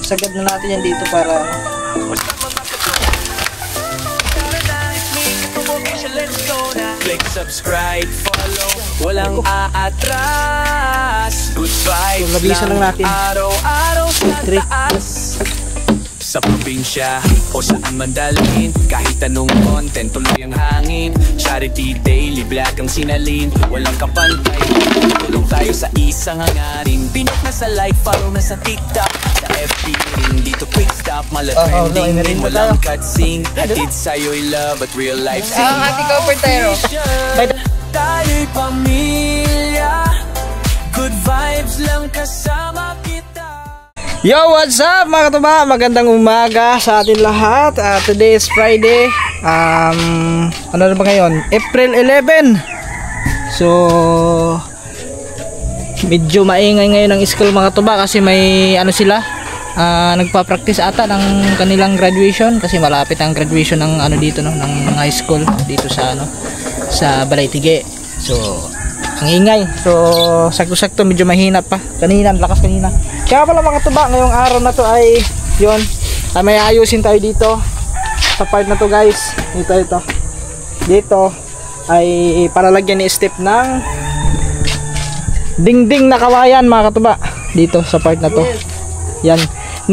Isasagad na natin yan dito para click subscribe, follow, walang aatras. Good vibes lang araw-araw sa taas. Sa probinsya o saan man dalhin, kahit anong content, tuloy ang hangin. Charity day, liblak ang sinalin, walang kapantay. Tulong tayo sa isang hangarin. Pinok na sa like, follow na sa TikTok, sa FB rin. Dito quick stop, malatrending rin, walang cutscene. Hatid sa'yo'y love at real life scene. Ang ating kaportero. Tayo'y pamilya, good vibes lang kasama kita. Yo, what's up mga katuba? Magandang umaga sa atin lahat. Today is Friday. Ano na ba ngayon? April 11. So medyo maingay ngayon ang school mga katuba kasi may ano sila, nagpa-practice ata ng kanilang graduation kasi malapit ang graduation ng ano dito no, ng high school dito sa ano sa Balay-Tige. So ang ingay. So sakto-sakto medyo mahina pa. Kanina, lakas kanina. Kaya pala mga katuba, ngayong araw na to ay yun, may ayusin tayo dito sa part na to guys. Ito. Dito ay palalagyan ni step ng dingding na kawayan mga katuba. Dito sa part na to. Yan.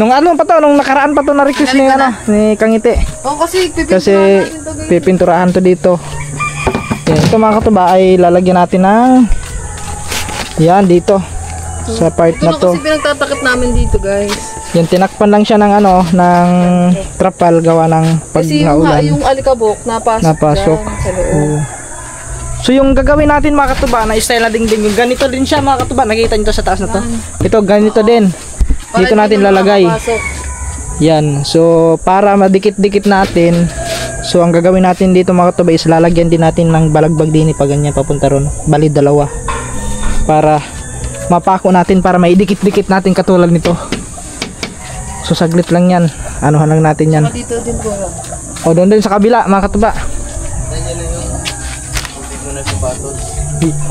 Nung ano pa to, nung nakaraan pa to na request ni ano, ni Kangiti. Oh, kasi pipinturahan to dito. Yan, ito mga katuba ay lalagyan natin ng yan dito sa part na to. Kasi pinagtatakip namin dito guys. Yan, tinakpan lang siya ng ano, ng trapal gawa ng paghaulan. Kasi yung alikabok napasok sa loob. So yung gagawin natin mga katuba na style na dingding, yung ganito din siya mga katuba. Nakita nyo to sa taas na to. Ito ganito din. Dito natin lalagay. Yan. So para madikit-dikit natin, so ang gagawin natin dito mga katuba is lalagyan din natin ng balagbag din pa ganyan papunta ron. Bali dalawa. Para mapako natin, para maidikit-dikit natin katulad nito. So saglit lang yan. Anuhan lang natin yan. Dito din po. O doon din sa kabila mga katuba.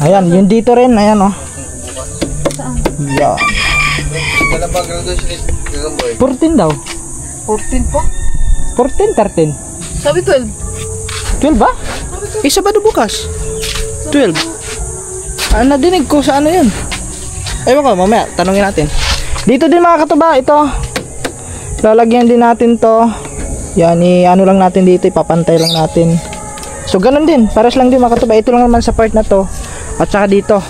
Ayan, yun dito rin. Ayan o. Yan. 14 daw. 14 po? 14, 13. Sabi 12. 12 ba? Sabado bukas. 12. Nadinig ko sa ano yun. Ewan ko, mamaya tanungin natin. Dito din mga katuba, ito lalagyan din natin to. Yan, ano lang natin dito, ipapantay lang natin. So ganun din, pares lang din mga katuba. Ito lang naman sa part na to at saka dito.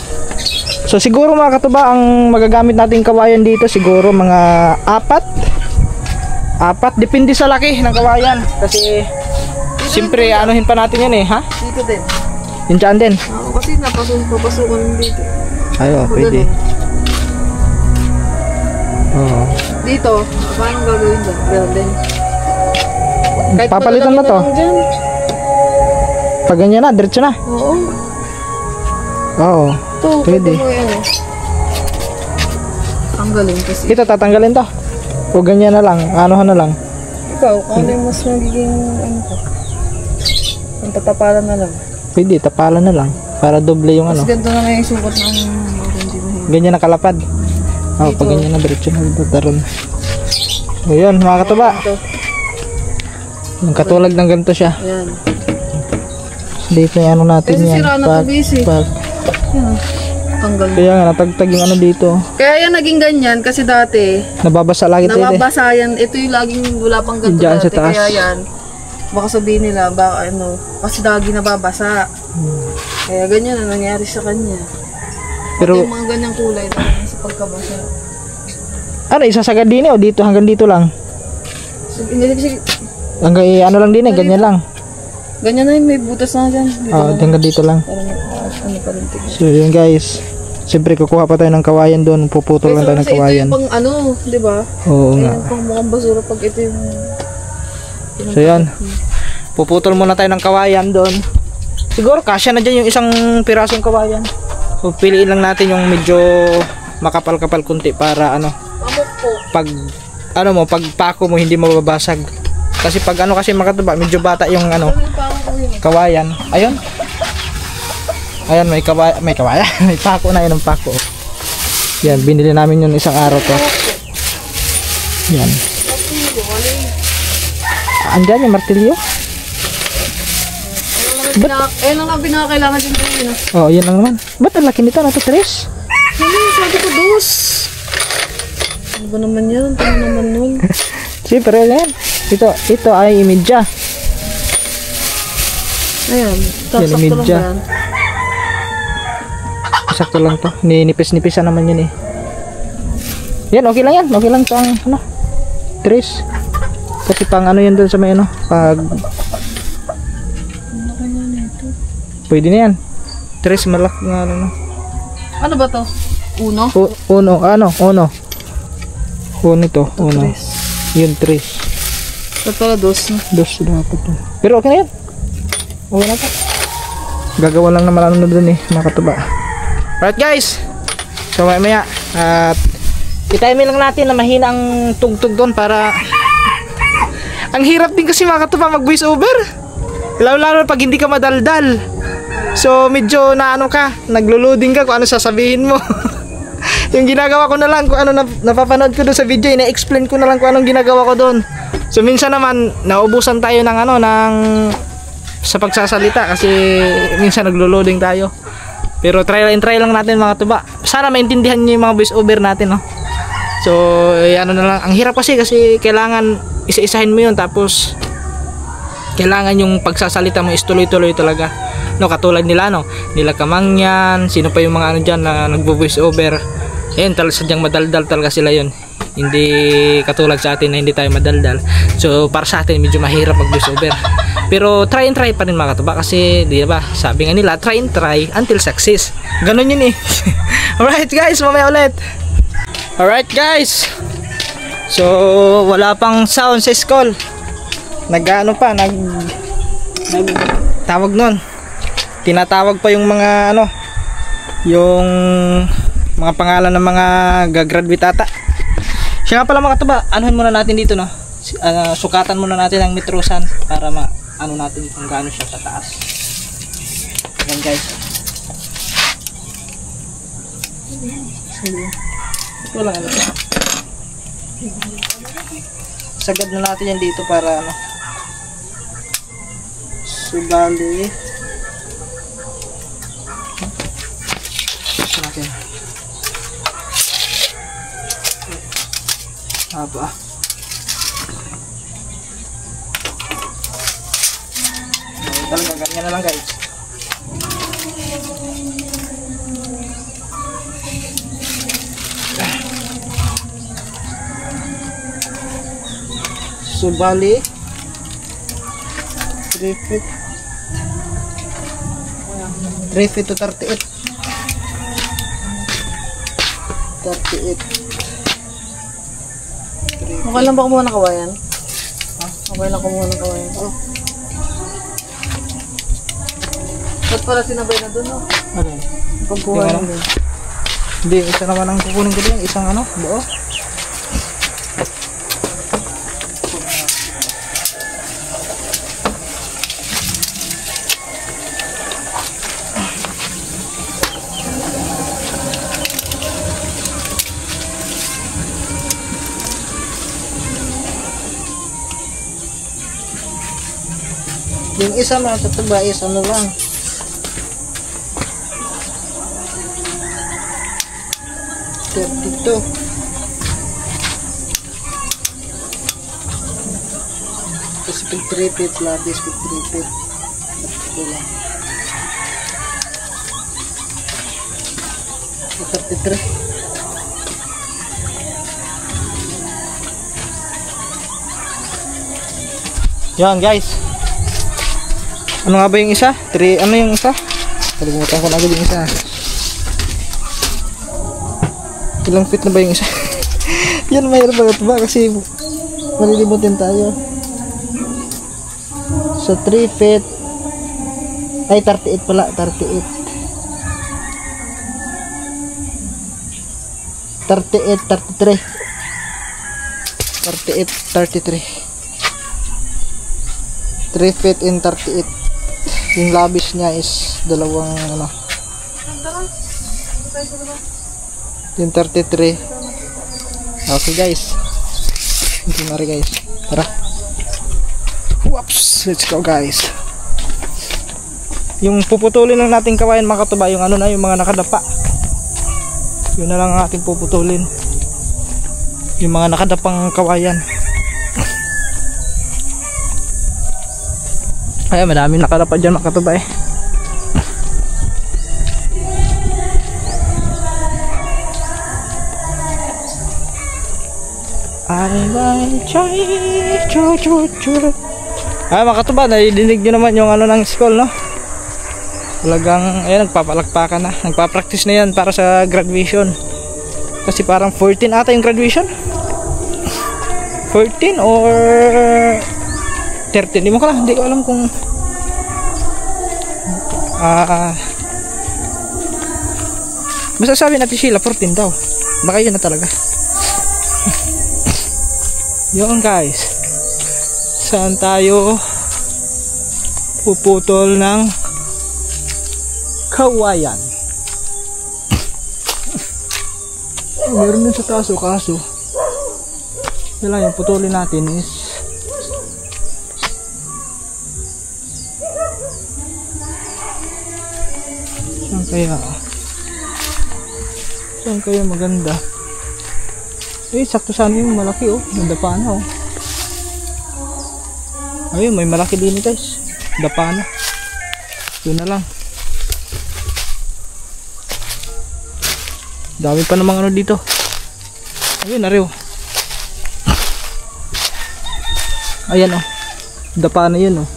So siguro mga katuba, ang magagamit natin kawayan dito siguro mga apat, depende sa laki ng kawayan. Kasi siyempre anuhin pa natin yan ha? Dito din. Yun dyan din. Kasi napasukan dito. Ayo, pwede. Oo. Dito, paano gagawin dyan? Ganun din. Papalitan mo to. Pag ganyan na, diretso na. Oo. Oo. Ito, pwede. Ang galing kasi. Ito, tatanggalin to. O ganyan na lang, anuhan na lang. Ikaw, ano yung mas magiging ano ko? Ang tatapalan na lang. Pwede, tapalan na lang. Para doble yung ano. Mas ganito na may sukat ng ganyan na kalapad. Oh, pag ganyan na diretso na dadaron. So yun mga katuba. Yung katulad ng ganito siya. Yan. Dito yung ano natin kasi yan. Sira na to busy. Tanggal. Kaya nga natagtag yung ano dito. Kaya yan naging ganyan kasi dati nababasa lagi tayo. Nababasa yan. Ito yung laging wala pang ganito dyan dati. Sa taas. Kaya yan. Baka sabihin nila baka ano. Kasi lagi nababasa. Kaya ganyan na nangyari sa kanya. Pero yung mga ganyang kulay na sa pagkabasa. Ano, isasagad din o dito hanggang dito lang? Sige. Hanggang ano lang din ganyan lang. Ganyan na yun, may butas na dyan. Hanggang dito lang. Ano pa rin tignan. So yun guys. Siyempre kukuha pa tayo ng kawayan doon. Puputol lang tayo ng kawayan. Ito yung pang ano, di ba? Oo nga. Ayan, pang mukhang basura pag ito yung... So yan. Puputol muna tayo ng kawayan doon. Siguro kasya na dyan yung isang pirasong kawayan. So piliin lang natin yung medyo makapal-kapal kunti para ano, pag ano mo, pag pako mo hindi mababasag. Kasi pag ano kasi makatuba, medyo bata yung ano, kawayan. Ayun. Ayan, may kawayan, may pako na yun ng pako. Yan, binili namin yun isang araw to. Yan. Andyan yung martilyo. Lang ang pinakakailangan din tayo. Oh, yan lang naman. Ba't ang laki nito? Nato, Tres? Sabi ko, dos. Ano ba naman yan? Ano naman nun? Siyempre, yan. Ito ay imidya. Ayan. Yan, Sakto lang imidya. ba yan? Sakto lang to. Ninipis-nipisan naman yan eh. Yan, okay lang yan. Okay lang to ang, ano, Tres. Kasi pang ano yan dun sa may ano, pag... Pwede na yan. Tres, malaki nga ano. Ano ba to? Uno? Uno. Uno ito. Uno. Yun, tres. Ito pala dos. Dos dapat to. Pero okay na yan. Okay na to. Gagawa lang naman ano na dun eh, mga katuba. Alright guys. So maya at i-time lang natin na mahina ang tugtog doon para ang hirap din kasi mga katuba mag voice over. Lalo pag hindi ka madaldal. So medyo na ano ka, naglo-loading ka kung ano sasabihin mo. Yung ginagawa ko na lang kung ano napapanood ko doon sa video, ina-explain ko na lang kung anong ginagawa ko doon. So minsan naman naubusan tayo ng ano sa pagsasalita kasi minsan naglo-loading tayo. Pero try lang natin mga tuba. Sana maintindihan niyo yung mga voice over natin, no. So ano na lang, ang hirap kasi kailangan isa-isahin mo 'yun tapos kailangan yung pagsasalita mo is tuloy-tuloy talaga. No, katulad nila nila Kamangyan, sino pa yung mga ano diyan na nagvo-voice over. Ayun, sadyang madaldal talaga sila 'yon. Hindi katulad sa atin na hindi tayo madaldal. So para sa atin medyo mahirap mag-voice over. Pero try and try pa rin mga katuba kasi di ba, sabi nga nila try and try until success. Ganun yun eh. Alright guys, mamaya ulit. Alright guys. So wala pang sound sa school. Tawag nun. Tinatawag pa yung mga yung mga pangalan ng mga gagraduate ata. Siya nga pala mga katuba, anuhin muna natin dito sukatan muna natin ang metrosan para natin kung gaano siya kataas. Yan guys. Ito lang sagad na natin yan dito para subali natin haba talaga ganyan na lang guys. Subali 3 feet to 38. Okay lang ba kumuha ng kawayan? Okay lang kumuha ng kawayan. Oh. Ba't pala sinabay na dun, no? Ano? Pagkuha na dun. Hindi, isa naman ang kukunin ko din. Isang buo. Yung isa mga katuba is lang 32. Kasi pag 3 feet labis pag 3 feet ito lang 33. Yan guys. Ano nga ba yung isa? Ano yung isa? Kalimutan ko na agad yung isa. Ilang feet na ba yung isa? Yan, mayroon ba kasi malilimutin tayo. So 3 feet ay 38 pala, 38 33 3 feet in 38. Yung labis niya is dalawang yung 33. Okay guys, Okay na rin guys. Tara. Whoops! Let's go guys. Yung puputulin lang natin kawayan mga katuba, yung ano na, yung mga nakadapa. Yun na lang ang ating puputulin. Yung mga nakadapang kawayan. Ay, madaming nakadapa dyan mga katuba eh. Ay mga katuba, nadidinig nyo naman yung ano ng school, no? Talagang, ayan, nagpapalakpakan na. Nagpapractice na yan para sa graduation. Kasi parang 14 ata yung graduation. 14 or 13, hindi ko alam kung basta sabi natin sila 14 daw. Baka yun na talaga. Yun guys, saan tayo puputol ng kawayan? Meron din sa taas o kaso yun lang yung putulin natin is saan kaya maganda? Sakto sana yung malaki nadapa na ayun, may malaki din guys, dapa na. Yun na lang, dami pa namang ano dito. Ayun na rin ayan dapa na yun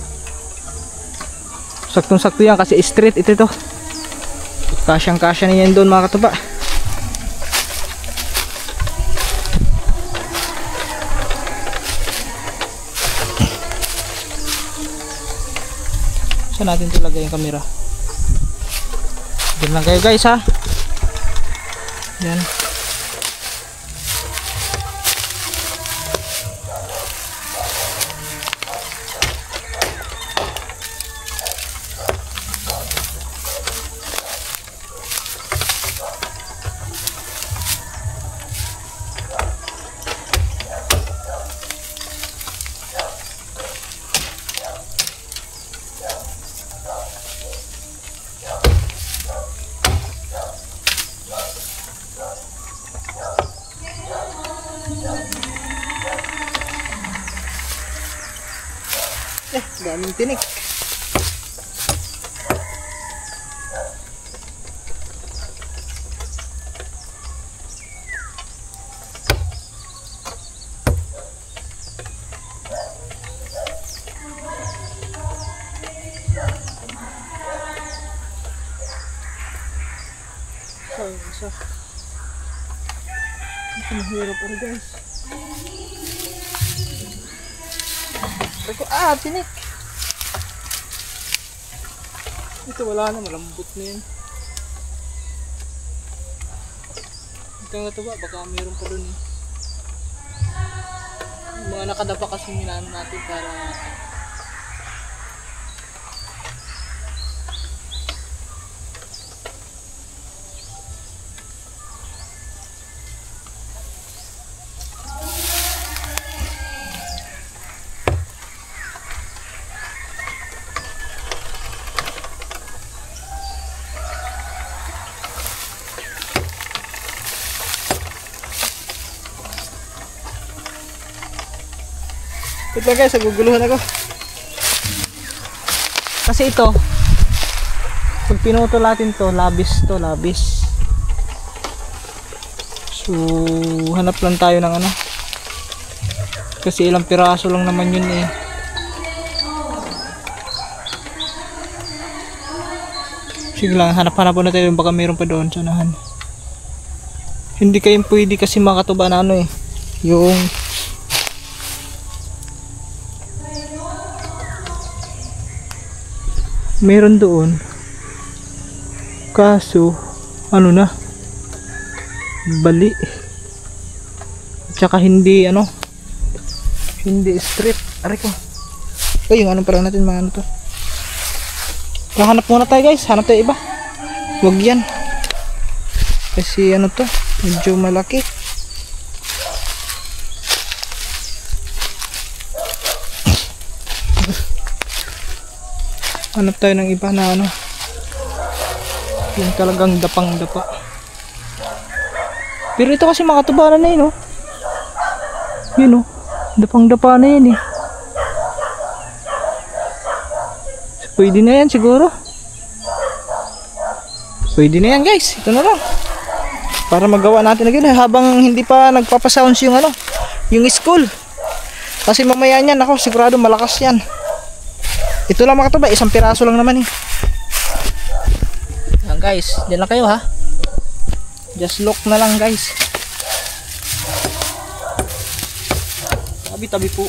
saktong sakto yan kasi straight ito kasyang kasya na yan doon mga katuba. Saan natin talaga yung camera? Diyan lang kayo guys ha. Yan. Daming tinik. Ito mahirap pa rin guys. Tinik. Ito wala na, malambot na yun. Ito nga ito ba, baka mayroon pa dun mga nakadapa kasi minano natin para ito guys, naguguluhan ako. Kasi ito, pag pinutol natin to, labis. So, hanap lang tayo ng ano. Kasi ilang piraso lang naman yun eh. Sige lang, hanap-hanap na tayo, baka mayroon pa doon sa unahan. Hindi kayong pwede kasi makatuba na ano eh. Yung meron doon kaso ano na bali tsaka hindi hindi straight. Aray ko yung ano pala natin mga ano to. Hanap muna tayo guys, hanap tayo iba, wag yan kasi ano to medyo malaki. Hanap tayo ng iba na ano. Yung talagang dapang-dapa. Pero ito kasi makatubaran na yun, oh. Yun, oh. Dapang-dapa na yan, eh. Pwede na yan siguro. Pwede na yan, guys. Ito na lang. Para magawa natin agad habang hindi pa nagpapasounds yung ano, yung school. Kasi mamaya niyan, ako sigurado malakas yan. Ito lang mga katuba, isang piraso lang naman eh. Yan guys, diyan lang kayo ha. Just look na lang guys. Tabi-tabi po.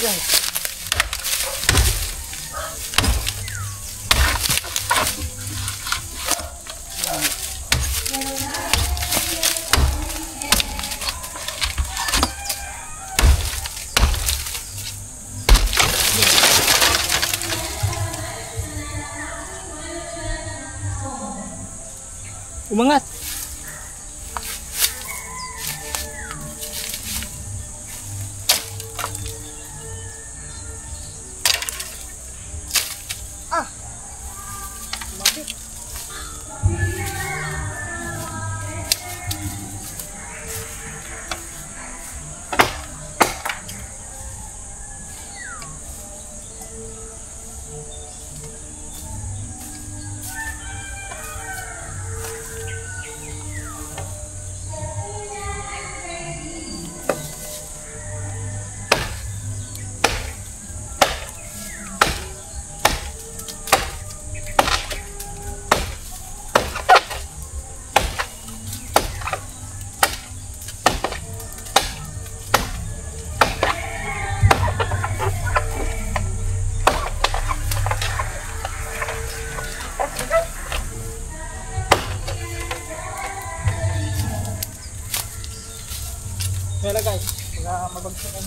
Yan. Umangat. Kaya guys, mabagsakan.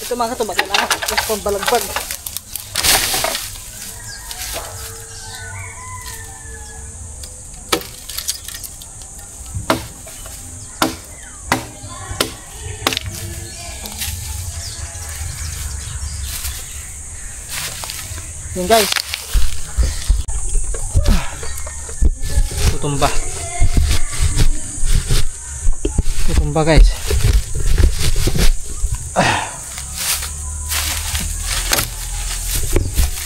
Ito mga katubat, yan ako. Tapos pambalagpag. Yan guys. Tutumba. Tutumba guys.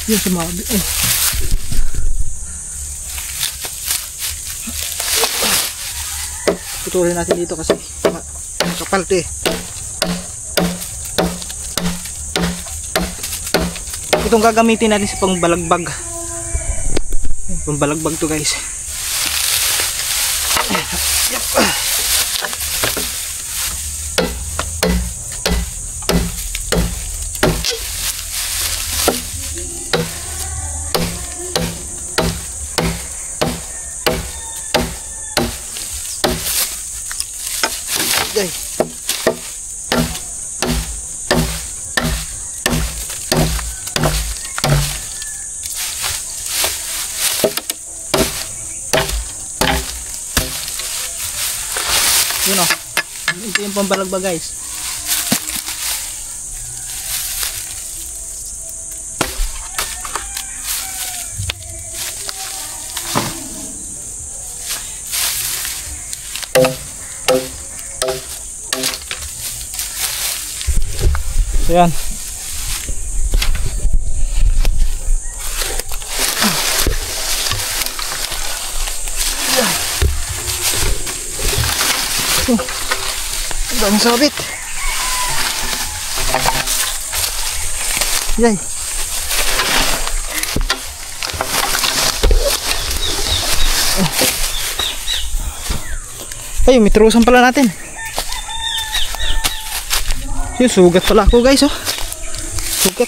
Yan sumabi. Putulin natin dito kasi kapal ito eh. Itong gagamitin natin sa pangbalagbag. Pambalagbag to guys. Yay. Yun o. Ito yung pambalagbag guys. So yan. Ang daming sabit. Yay. Ay, mitrusan pala natin. Yung sugat pala ako guys, oh. Sugat.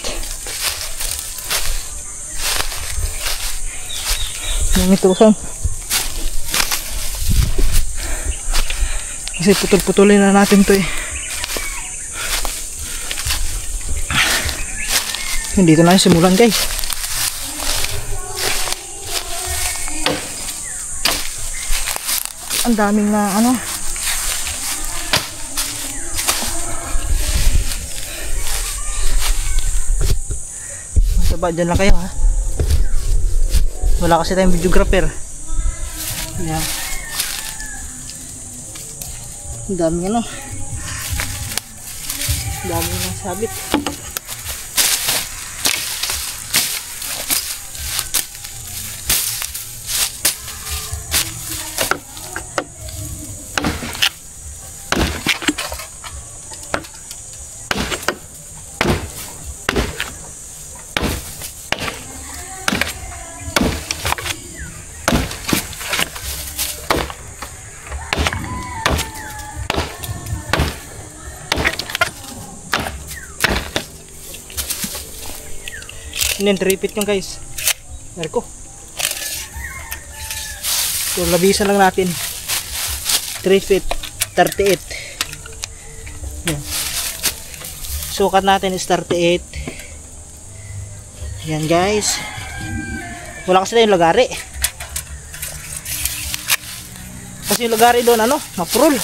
Namitusan. Kasi putol-putulin na natin to eh. Dito na yung simulan guys. Ang daming na ano. Saba, dyan lang kayo ha. Wala kasi tayong videographer. Yan. Ang daming ano. Ang daming nasabit. And then repeat yung guys. Erko. So labisan lang natin. 3 feet 38. Yan. Sukat natin is 38. Yan guys. Wala kasi tayong lagari. Kasi yung lagari doon ano, mapurol.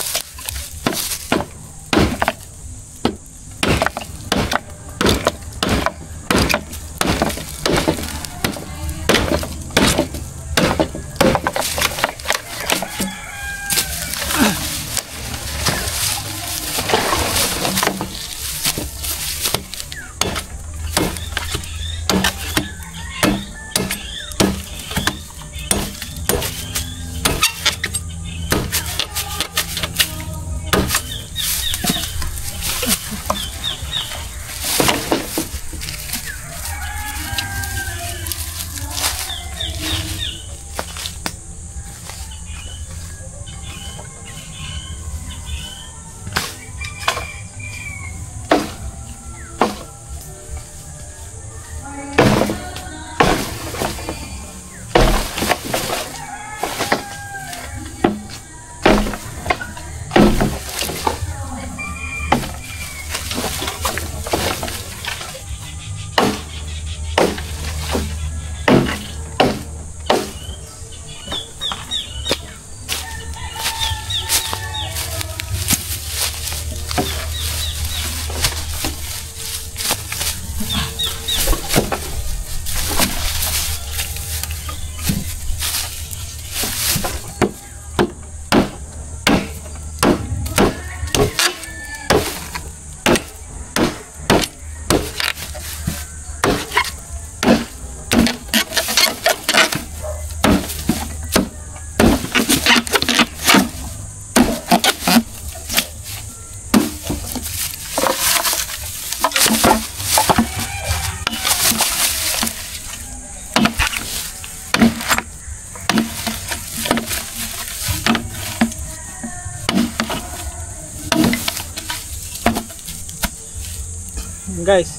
Guys,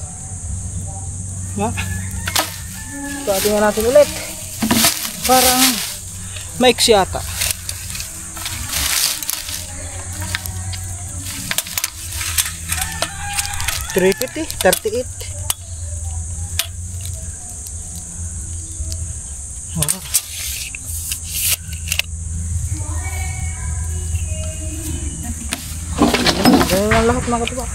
nga tingnan natin ulit, parang maiksi ata. $350, 38. Oh. Ganyan lang lahat mga katuwa.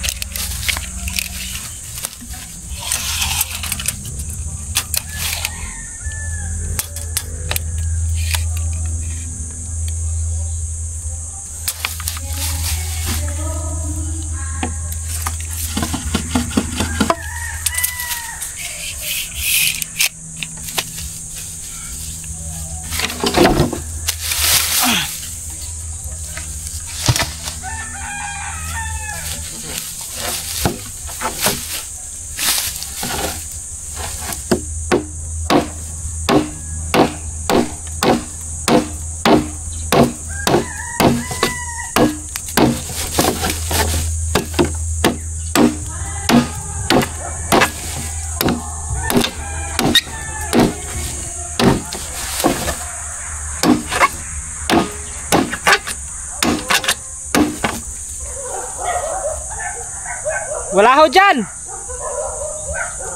Wala ho dyan.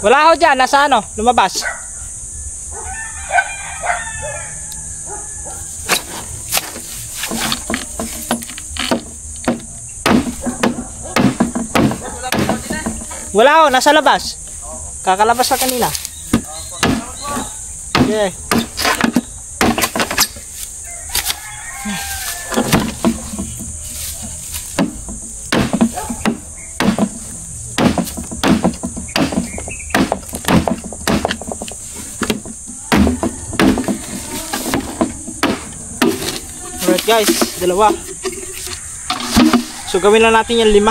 Wala ho dyan. Nasa ano? Lumabas. Wala ho. Nasa labas. Kakalabas na kanina. Okay. Alright guys, dalawa. So gawin lang natin yan 5.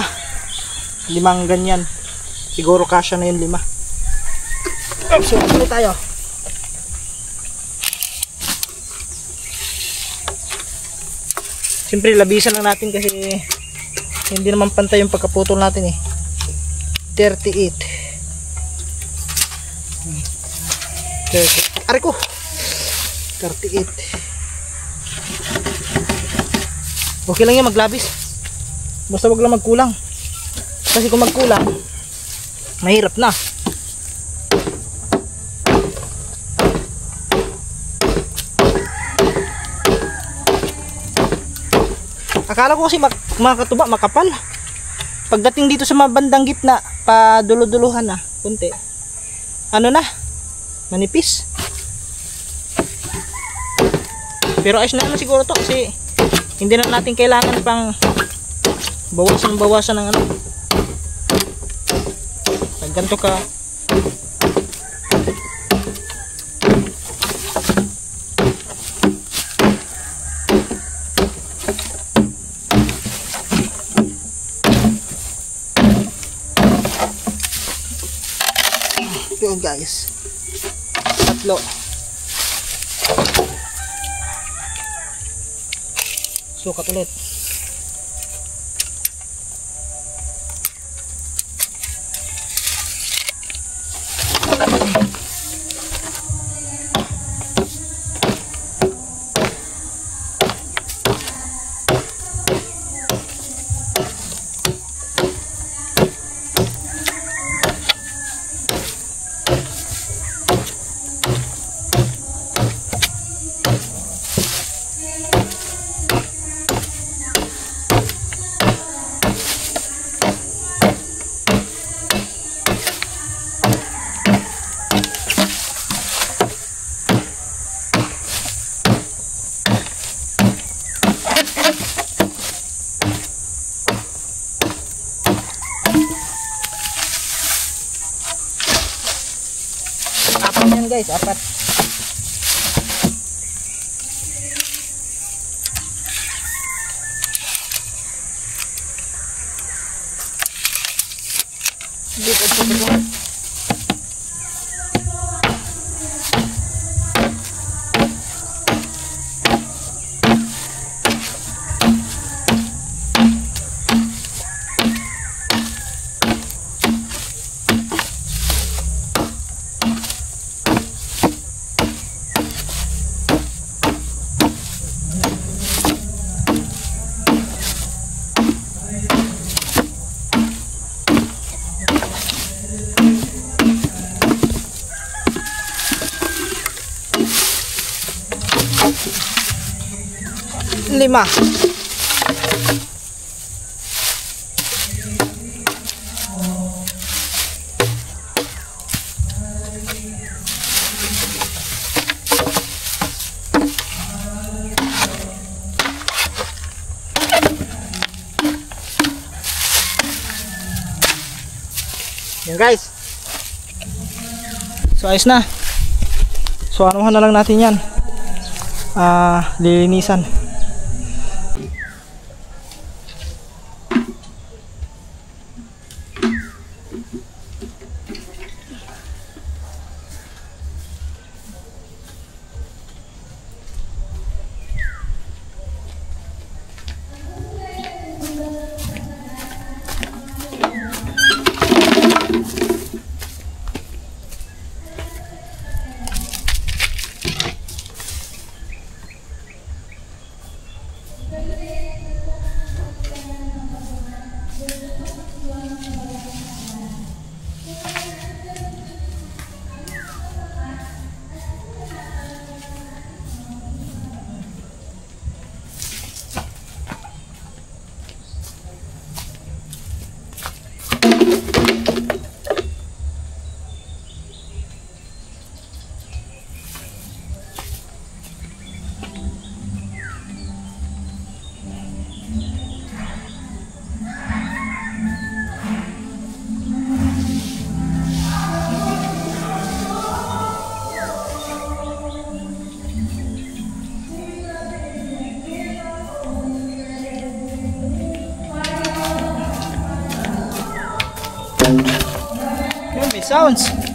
5 ganyan. Siguro kasya na yung 5. So ulit tayo. Siyempre labisan lang natin kasi hindi naman pantay yung pagkaputol natin eh. 38. 30. Ari ko. 38. Okay lang yan maglabis. Basta wag lang magkulang. Kasi kung magkulang, mahirap na. Akala ko kasi mga katuba makapal. Pagdating dito sa mga bandang gitna, paduluduluhan na kunti. Ano na? Manipis. Pero ayos na naman siguro to kasi hindi na natin kailangan pang bawasan ng ano. Pag ganito ka yun guys, 3. Sukat ulit. Yan guys, 4. Dito. Lima. Yan guys. So ayos na. So anuhan na lang natin yan. Lilinisan. Sounds.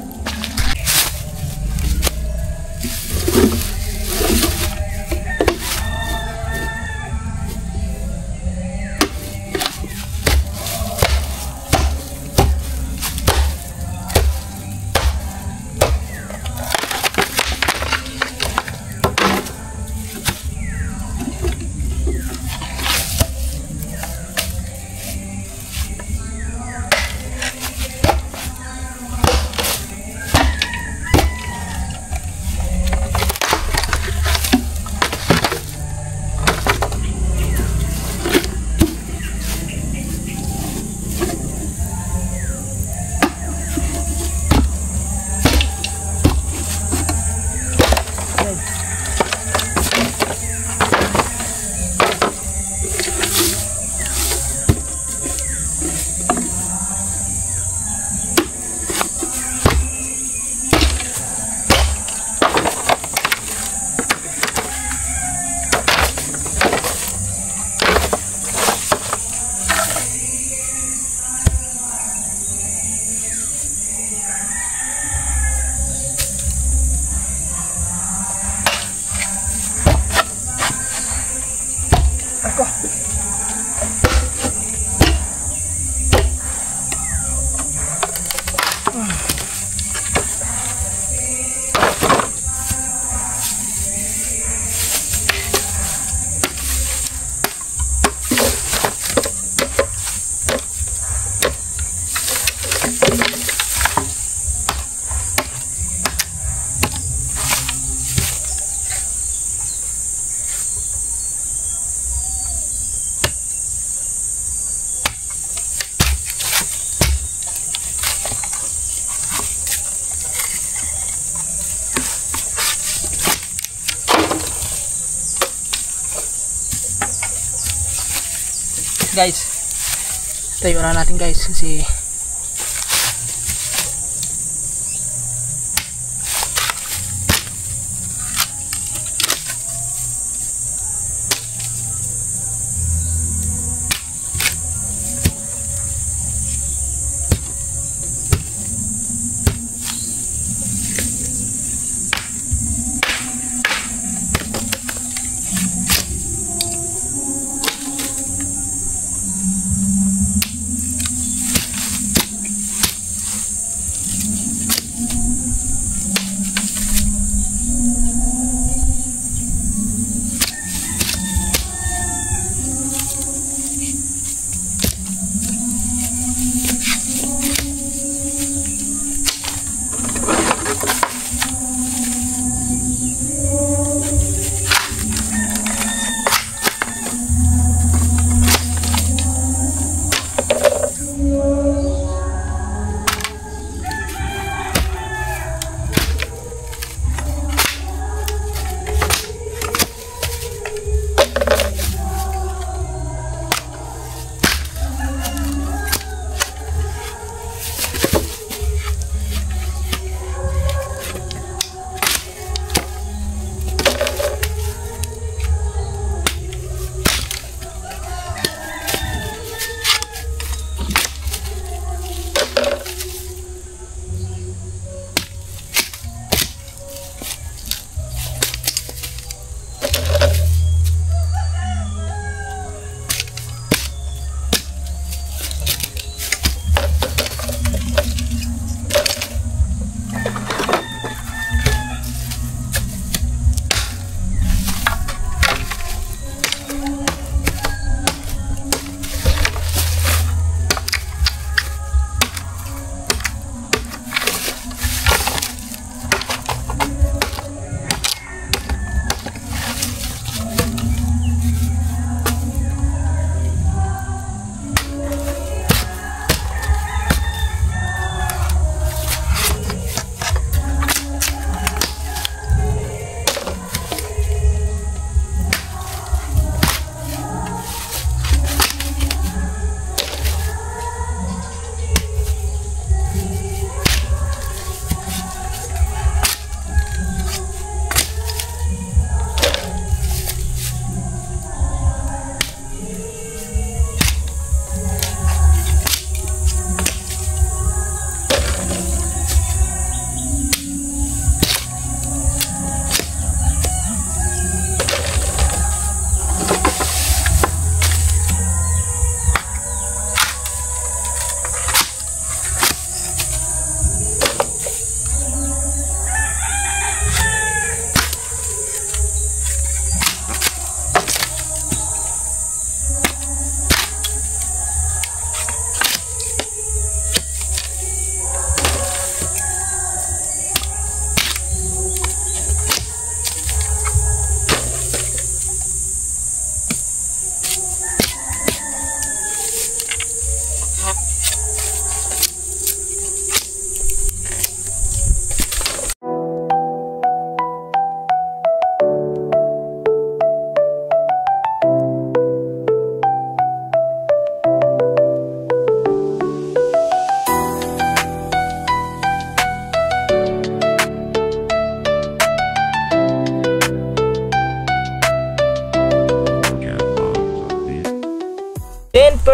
Guys, tayo na natin guys kasi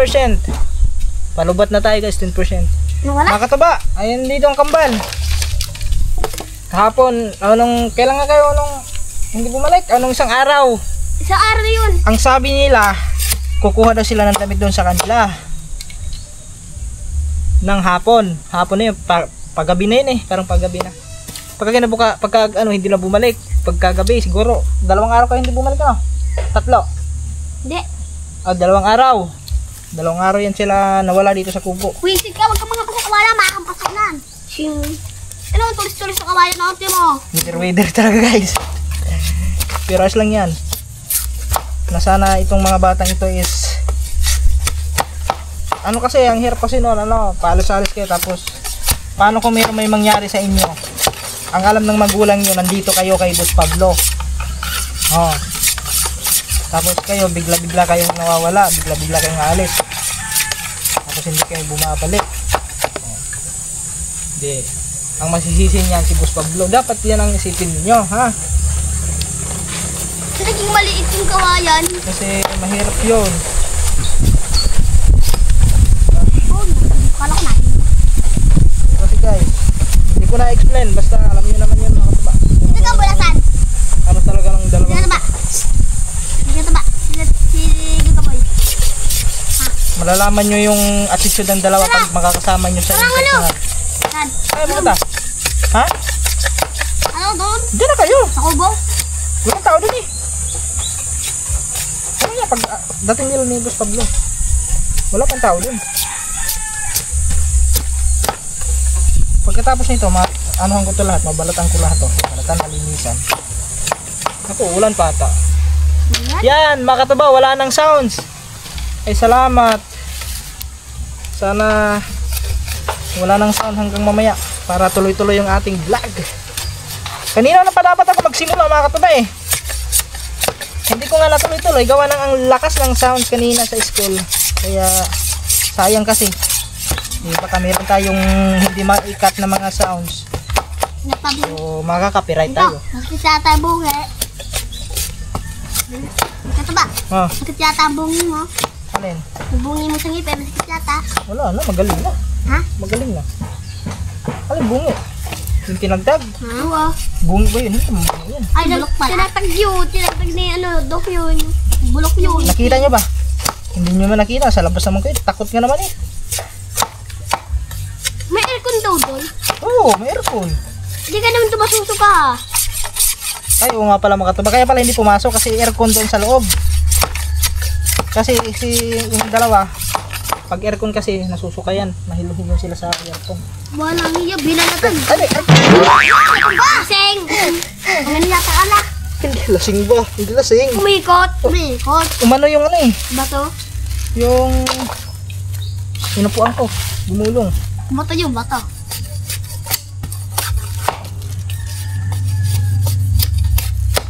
10%. Palubat na tayo guys, 10%. Wala? Mga katuba, ayun dito ang kambal. Kahapon, kailan nga kayo, hindi bumalik? Anong isang araw? Isang araw yun. Ang sabi nila, kukuha daw sila ng damit doon sa kanila. Ng hapon. Hapon na yun, paggabi na yun eh, parang paggabi na. Pagka hindi na bumalik, pagkagabi siguro, 2 araw kayo hindi bumalik na. 3. Hindi. 2 araw. 2 araw yan sila nawala dito sa kubo. Wisit ka, huwag ka mga pasakawala, makakampasanan. Ano, tulis-tulis sa kawayan na ate mo. Weather talaga guys. Pero ayos lang yan. Na sana itong mga batang ito is kasi ang hirap kasi noon paalis-alis kayo tapos paano kung may mangyari sa inyo? Ang alam ng magulang nyo, nandito kayo kay Boss Pablo. Tapos kayo bigla-bigla kayong nawawala, bigla-bigla kayong aalis. Tapos hindi kayo bumabalik. Hindi. Ang masisisi niyan si Boss Pablo. Dapat yan ang isipin niyo, ha? Naging maliit yung kawayan. Kasi mahirap yun. Kalak natin. Kasi guys, hindi ko na-explain. Basta alam niyo naman yun mga katuba. Dito ka, bulasan. Ano talaga ng dalawa. Dito ba? Dito ba? Dito boy. Malalaman nyo yung attitude ng dalawa pag makakasama nyo sa internet. Ay, mga ta? Ha? Ano doon? Diyan na kayo. Sa kubo? Walang tao dun eh. Ano nga, pag dating nila ni Boss Pablo, wala pang tao dun. Pagkatapos nito, anuhan ko ito lahat, mabalatan ko lahat to. Mabalatan, malinisan. Ako, ulan pa ata. Yan, mga katuba, wala nang sounds. Ay, salamat. Sana wala nang sound hanggang mamaya para tuloy-tuloy yung ating vlog. Kanina na pa dapat ako magsimula mga katuba eh. Hindi ko nga natuloy-tuloy gawa ng ang lakas ng sounds kanina sa school. Kaya sayang kasi. Di ba meron tayong hindi ma-cut na mga sounds. So makaka-copyright tayo. Bakit yata ang bungi? Ito ba? Bakit yata ang bungi mo? Alin? Yung bungi mo sa ngipin, bakit yata? Wala na, magaling na. Ha? Magaling na. Alin bungi? Yung tinagtag? Oo. Bungi ba yun? Hindi mo bungi yan. Ay, tinatag yun. Tinatag ni Doc yun. Bulok yun. Nakita nyo ba? Hindi nyo man nakita. Sa labas naman kayo. Takot nga naman eh. May aircon daw doon? Oo, may aircon. Hindi ka naman tumasusuka. Ay, oo nga pala mga katuba. Kaya pala hindi pumasok kasi aircon doon sa loob. Kasi yung dalawa, pag aircon kasi nasusuka yan. Mahilo-hilo sila sa aircon. Walang iya, binalatan. Ay! Lasing! Ang nilata ka na. Hindi lasing ba? Hindi lasing. Umikot. Umano yung ano eh. Bato? Yung inupuan ko. Gumulong. Bato yung bato.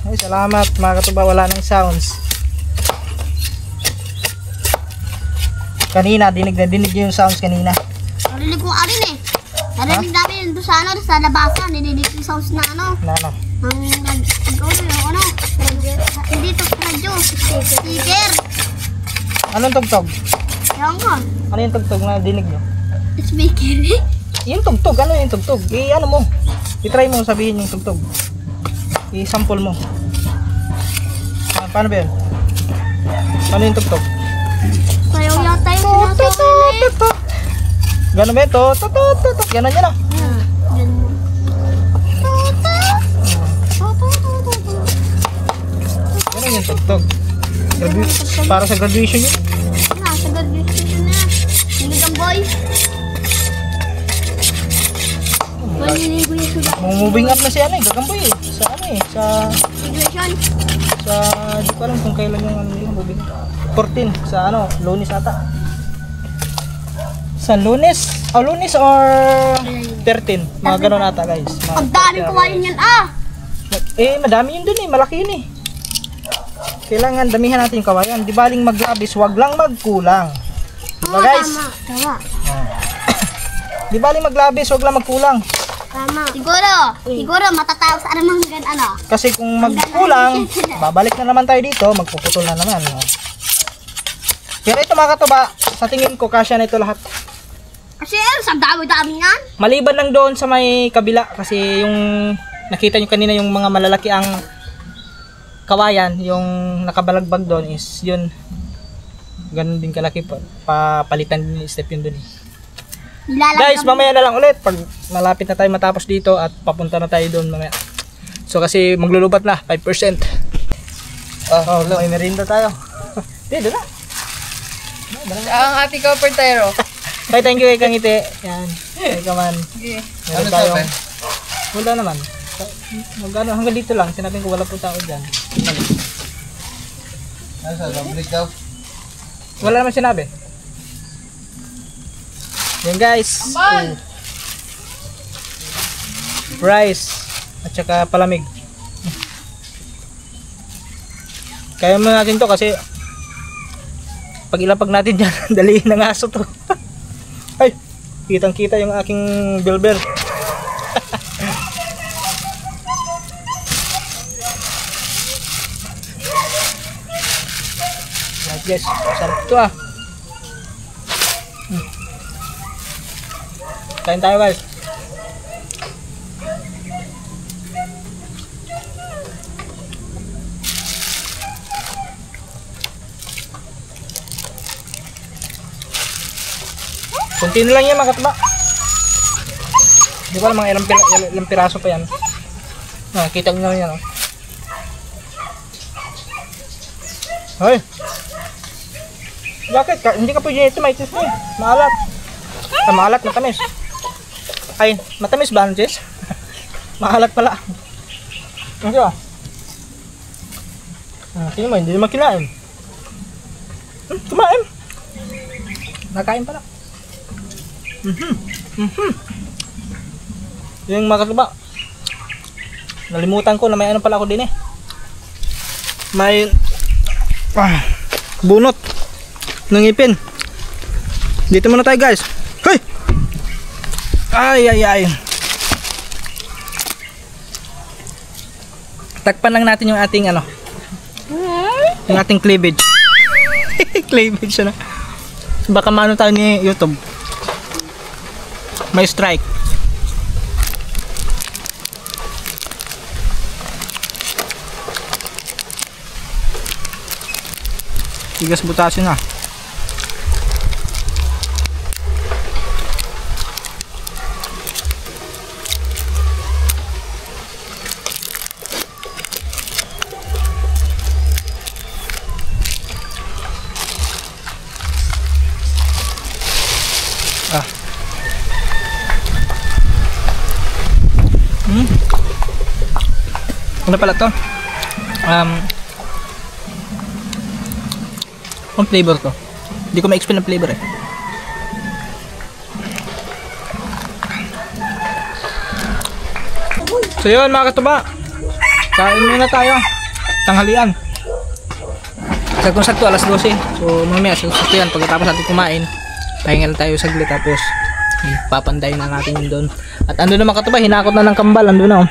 Ay, salamat mga katuba. Wala nang sounds. Kanina, dinig yung sounds kanina. Narinig ko arin eh. Narinig namin doon sa sa labasan. Narinig yung sounds na ano. Na ano? Dito sa radyo. Speaker. Anong tugtog? Ewan ko. Ano yung tugtog na dinig nyo? Speaker. Yung tugtog, ano yung tugtog? Ano mo? I-try mo sabihin yung tugtog. I-sample mo. Paano ba yun? Paano yung tugtog? Sayaw yata yung sinasabi eh. Gano'n ba ito? Gano'n yan ah. Gano'n yung tugtog. Para sa graduation yun. Sa graduation na. Hindi kang boy. Maliligo yung sugat. Moving up na si ano eh. Gagamboy eh. Sa ano eh. Sa Graduation. di ko alam kung kailan yung ano yung moving. 14 sa ano, Lunes ata. Sa Lunes? O Lunes or 13? Mga gano'n ata guys. Ang daming kumain yan ah. Eh madami yun dun eh, malaki yun eh. Kailangan damihan natin yung kawayan. Di baling maglabis, wag lang magkulang. Diba guys? Tama. Di baling maglabis, wag lang magkulang. Tama. Siguro matataos sa anumang ano. Kasi kung magkulang, babalik na naman tayo dito, magpuputol na naman. Pero ito mga katuba, sa tingin ko kasya na ito lahat. Kasi sa dami-dami yan. Maliban lang doon sa may kabila kasi yung nakita nyo kanina yung mga malalaki ang kawayan, yung nakabalagbag doon is yun. Ganun din kalaki pa. Papalitan din yung step yun doon. Guys, mamaya na lang ulit pag malapit na tayo matapos dito at papunta na tayo doon mamaya. So kasi maglulubat na 5%. May merinda tayo. Dito na. Ang ating kapertero. Ay, thank you kay Kangiti. Yan. Ay, kaman. Okay. Meron tayo. Wala naman. Magano hanggang dito lang. Sinabi ko wala po tao dyan. Ano sa public daw? Wala naman sinabi. Yan guys. Rice. At saka palamig. Kaya mo natin to kasi pag ilapag natin dyan, dalihin ng aso to. Ay, kitang kita yung aking bilber. Guys, sarap ito ah. Kain tayo guys. Kunti na lang yan mga katuba. Di ba mga ilang piraso pa yan. Kita nyo na yan oh. Hoy. Bakit? Hindi ka pwede ito maitis mo eh. Maalat. Maalat, matamis. Ay, matamis ba ang sis? Maalat pala. Hindi ba? Tingnan mo, hindi naman kinain. Kumain. Nakain pala. Yung mga katuba, nalimutan ko na may ano pala ako din eh. May bunot ng ipin. Dito muna tayo guys. Hey! Ay. Takpan lang natin yung ating ano, yung ating cleavage. Cleavage na. Baka maano tayo ni YouTube. May strike. Tigas butasin na. Ano pala to? Ang flavor to. Hindi ko ma-explain ang flavor eh. So yun mga katuba, kain muna tayo. Tanghalian. Sakto-sakto alas 12. So mamaya sakto yan pagkatapos natin kumain. Pahinga lang tayo saglit tapos papanday na natin yun doon. At ando na mga katuba, hinakot na ng kambal. Ando na oh.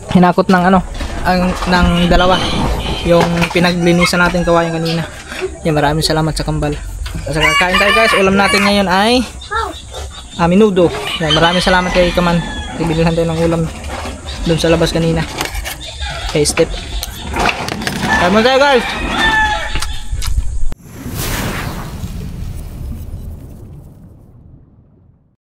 Hinakot ng ano, ng dalawa. Yung pinaglinisan natin kawayan kanina. Yan, maraming salamat sa kambal. Kasi kakain tayo guys. Ulam natin ngayon ay minudo. Yan, maraming salamat kay Kaman. Ibilihan tayo ng ulam doon sa labas kanina. Kay Step. Kain mo tayo guys.